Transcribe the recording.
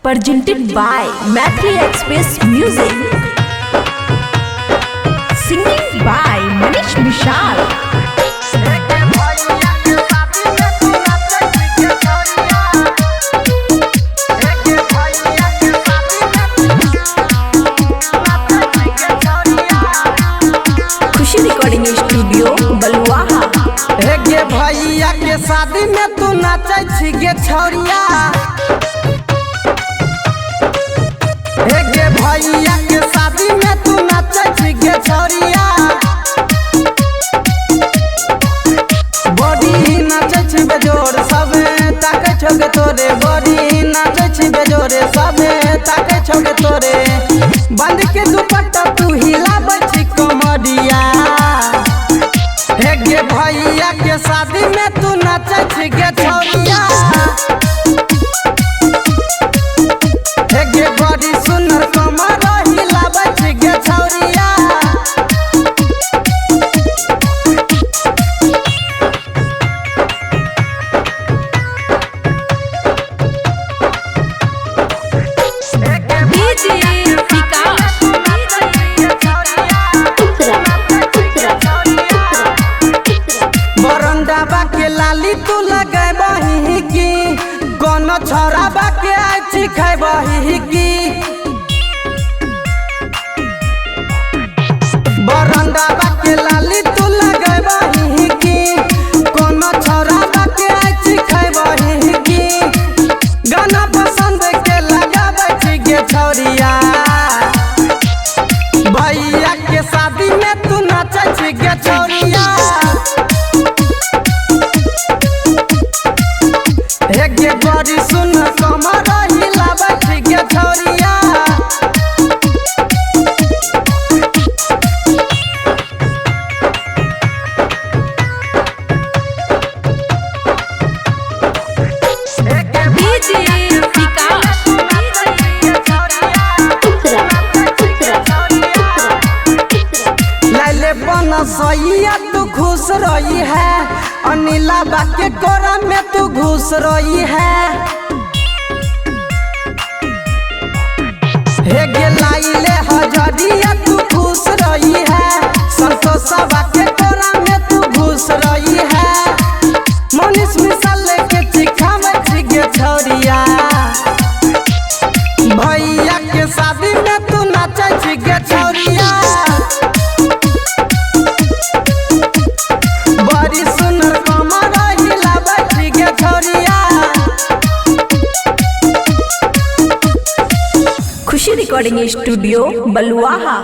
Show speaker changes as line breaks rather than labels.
presented by Matri Express Music, singing by Manish Mishal. Khushi recording studio Baluaha.
गे भैया के शादी में तू नाचे छी गे छौरिया। गे भैया के शादी में तू नाचे छी गे छौरिया। बॉडी नाचे छी बेजोर सबे ताके छोगे तोरे। बॉडी नाचे छी बेजोर सबे ताके छोगे तोरे। बंद के दुपट्टा तू हिलाबै छी कमरिया। गे भैया के शादी में तू नाचे छी गे छौरिया। गे बड़ी सुंदर कमर हिलाबै छी गे छौरिया। बरंडाबा के लाली तू लगैबही की कोनो छोराबा के आछि खैबही की। बरंडाबा के लाली तू लगैबही की कोनो छोराबा के आछि खैबही की। गाना पसंद के लगाबै छी गे छौरिया। भैया के शादी में तू नाचै छी गे छौरिया। गे बड़ी सुन कमर हिलाबै छी गे छौरिया। लैले बन सैया तू खुश रही है। अनिला बाके कोरा में तू घुस रही है। गे लाइले हजरिया तू खुश रही है। संतोष बाके कोरा में तू घुस रही है। मनीष मिसाल के चिखावे छी गे छौरिया। भैया के शादी में तू नाचे छी गे छौरिया। बड़ी सुंदर कमर हिलाबै छी गे छौरिया।
खुशी रिकॉर्डिंग स्टूडियो बलुआहा।